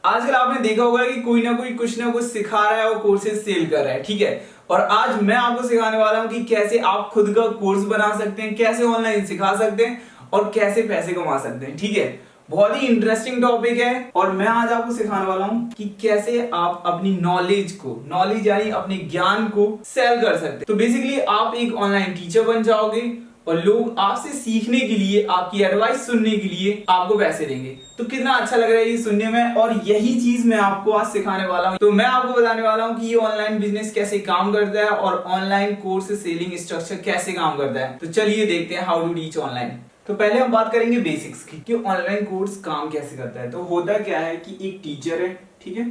आजकल आपने देखा होगा कि कोई ना कोई कुछ ना कुछ सिखा रहा है और कोर्सेज सेल कर रहा है, ठीक है। और आज मैं आपको सिखाने वाला हूं कि कैसे आप खुद का कोर्स बना सकते हैं, कैसे ऑनलाइन सिखा सकते हैं और कैसे पैसे कमा सकते हैं, ठीक है। बहुत ही इंटरेस्टिंग टॉपिक है और मैं आज आपको सिखाने वाला हूं कि कैसे आप अपनी नॉलेज यानी अपने ज्ञान को सेल कर सकते हैं। तो बेसिकली आप एक ऑनलाइन टीचर बन जाओगे और लोग आपसे सीखने के लिए, आपकी एडवाइस सुनने के लिए आपको पैसे देंगे। तो कितना अच्छा लग रहा है ये सुनने में, और यही चीज मैं आपको आज सिखाने वाला हूं। तो मैं आपको बताने वाला हूं कि ये ऑनलाइन बिजनेस कैसे काम करता है और ऑनलाइन कोर्स सेलिंग स्ट्रक्चर कैसे काम करता है। तो चलिए देखते हैं हाउ टू रीच ऑनलाइन। तो पहले हम बात करेंगे बेसिक्स की कि ऑनलाइन कोर्स काम कैसे करता है। तो होता क्या है कि एक टीचर है, ठीक है।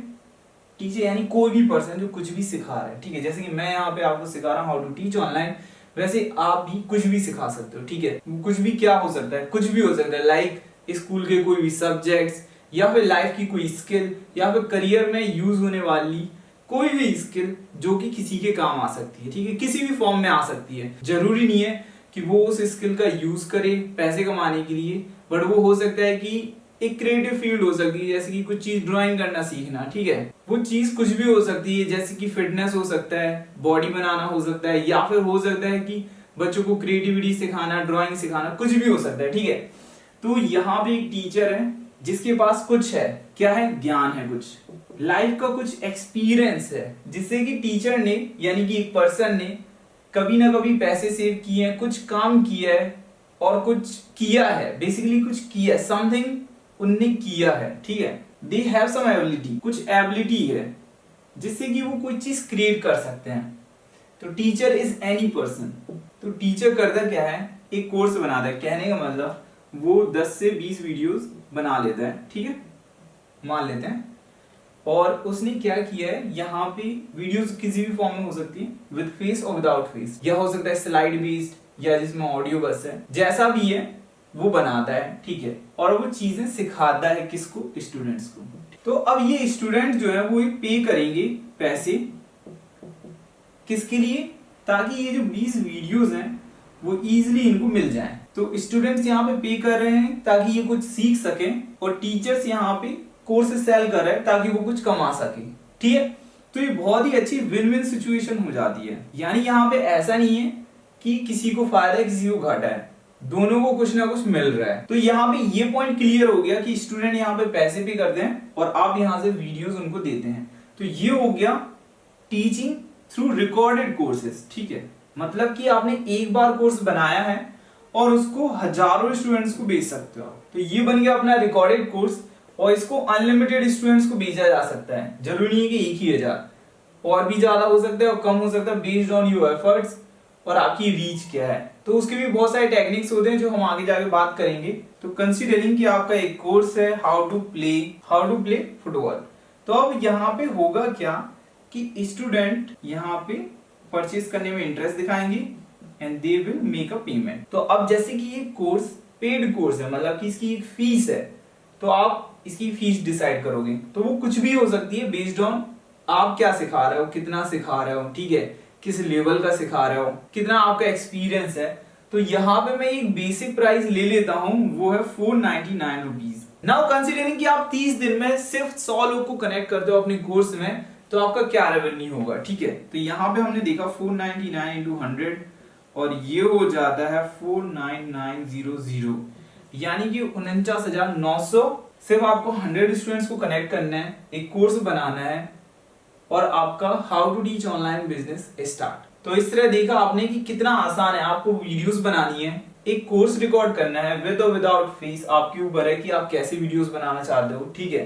टीचर यानी कोई भी पर्सन जो कुछ भी सिखा रहा है, ठीक है। जैसे कि मैं यहाँ पे आपको सिखा रहा हूँ हाउ टू टीच ऑनलाइन, वैसे आप भी कुछ भी सिखा सकते हो, ठीक है। कुछ भी क्या हो सकता है, कुछ भी हो सकता है, लाइक स्कूल के कोई भी सब्जेक्ट्स या फिर लाइफ की कोई स्किल या फिर करियर में यूज होने वाली कोई भी स्किल जो कि किसी के काम आ सकती है, ठीक है। किसी भी फॉर्म में आ सकती है। जरूरी नहीं है कि वो उस स्किल का यूज करे पैसे कमाने के लिए, बट वो हो सकता है कि एक क्रिएटिव फील्ड हो सकती है, जैसे कि कुछ चीज ड्राइंग करना सीखना, ठीक है। वो चीज कुछ भी हो सकती है, जैसे कि फिटनेस हो सकता है, बॉडी बनाना हो सकता है, या फिर हो सकता है कि बच्चों को क्रिएटिविटी सिखाना, ड्राइंग सिखाना, कुछ भी हो सकता है, ठीक है। तो यहाँ पे एक टीचर है जिसके पास कुछ है, क्या है, ज्ञान है, कुछ लाइफ का कुछ एक्सपीरियंस है, जिससे कि टीचर ने यानी कि एक पर्सन ने कभी ना कभी पैसे सेव किए हैं, कुछ काम किया है और कुछ किया है, बेसिकली कुछ किया, समथिंग उनने किया है, ठीक है। दे हैव सम एबिलिटी, कुछ एबिलिटी है जिससे कि वो कोई चीज क्रिएट कर सकते हैं। तो टीचर इज एनी पर्सन। तो टीचर करता क्या है, एक कोर्स बनाता है, कहने का मतलब वो 10 से 20 वीडियोस बना लेता है, ठीक है, मान लेते हैं। और उसने क्या किया है, यहाँ पे वीडियोस किसी भी फॉर्म में हो सकती है, विद फेस और विदाउट फेस, या हो सकता है स्लाइड बेस्ड या जिसमें ऑडियो बस है, जैसा भी है वो बनाता है, ठीक है। और वो चीजें सिखाता है किसको, स्टूडेंट्स को। तो अब ये स्टूडेंट जो है वो पे करेंगे पैसे किसके लिए, ताकि ये जो 20 वीडियोस हैं वो इजीली इनको मिल जाएं। तो स्टूडेंट्स यहाँ पे कर रहे हैं ताकि ये कुछ सीख सकें, और टीचर्स यहाँ पे कोर्स सेल कर रहे हैं ताकि वो कुछ कमा सके, ठीक है। तो ये बहुत ही अच्छी विन विन सिचुएशन हो जाती है। यानी यहाँ पे ऐसा नहीं है कि किसी को फायदा है किसी को घाटा है, दोनों को कुछ ना कुछ मिल रहा है। तो यहाँ पे ये पॉइंट क्लियर हो गया कि स्टूडेंट यहाँ पे पैसे पे करते हैं और आप यहाँ से वीडियोस उनको देते हैं। तो ये हो गया टीचिंग थ्रू रिकॉर्डेड कोर्सेज, ठीक है। मतलब कि आपने एक बार कोर्स बनाया है और उसको हजारों स्टूडेंट्स को भेज सकते हो। तो ये बन गया अपना रिकॉर्डेड कोर्स, और इसको अनलिमिटेड स्टूडेंट्स को भेजा जा सकता है। जरूरी नहीं है कि एक ही 1000, और भी ज्यादा हो सकता है और कम हो सकता है, बेस्ड ऑन योर एफर्ट्स और आपकी रीच क्या है। तो उसके भी बहुत सारे टेक्निक्स होते हैं जो हम आगे जाके बात करेंगे। तो कंसीडरिंग कि आपका एक कोर्स है हाउ टू प्ले फुटबॉल, तो अब यहाँ पे होगा क्या कि स्टूडेंट यहाँ पे परचेज करने में इंटरेस्ट दिखाएंगे and they will make a payment. तो अब जैसे कि ये कोर्स पेड कोर्स है, मतलब कि इसकी एक फीस है, तो आप इसकी फीस डिसाइड करोगे। तो वो कुछ भी हो सकती है, बेस्ड ऑन आप क्या सिखा रहे हो, कितना सिखा रहे हो, ठीक है, किस लेवल का सिखा रहे हो, कितना आपका एक्सपीरियंस है। तो यहाँ पे मैं एक बेसिक प्राइस ले लेता हूँ, वो है 499 रुपीज। नाउ कंसीडरिंग कि आप 30 दिन में सिर्फ 100 लोग को कनेक्ट करते हो अपने कोर्स में, तो आपका क्या रेवेन्यू होगा, ठीक है। तो यहाँ पे हमने देखा 499 इंटू 100, और ये हो जाता है 49900, यानी कि 49,900। सिर्फ आपको 100 स्टूडेंट्स को कनेक्ट करना है, एक कोर्स बनाना है, और आपका how to teach online business start. तो इस तरह देखा आपने कि कितना आसान है। आपको वीडियोस बनानी है, एक कोर्स रिकॉर्ड करना है, विद और विदाउट फीस, आपके ऊपर है कि आप कैसी वीडियोस बनाना चाहते हो, ठीक है।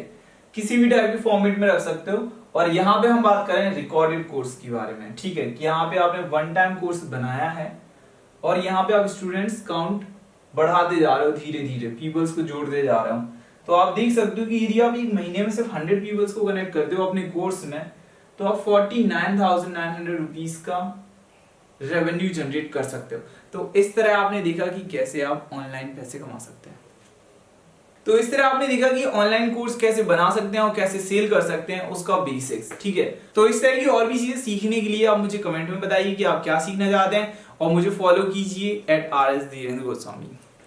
किसी भी टाइप के फॉर्मेट में रख सकते हो। और यहाँ पे हम बात करें रिकॉर्डेड कोर्स के बारे में, ठीक है, कि यहाँ पे आपने वन टाइम कोर्स बनाया है और यहाँ पे आप स्टूडेंट्स काउंट बढ़ाते जा रहे हो, धीरे धीरे पीपल्स को जोड़ते जा रहे हो। तो आप देख सकते हो कि यदि आप एक महीने में सिर्फ 100 पीपल्स को कनेक्ट करते हो अपने कोर्स में, तो आप 49,900 रुपीज का रेवेन्यू जनरेट कर सकते हो। तो इस तरह आपने देखा कि कैसे आप ऑनलाइन पैसे कमा सकते हैं। तो इस तरह आपने देखा कि ऑनलाइन कोर्स कैसे बना सकते हैं और कैसे सेल कर सकते हैं, उसका बेसिक्स, ठीक है। तो इस तरह की और भी चीजें सीखने के लिए आप मुझे कमेंट में बताइए कि आप क्या सीखना चाहते हैं, और मुझे फॉलो कीजिए @RS धीरेन्द्र गोस्वामी।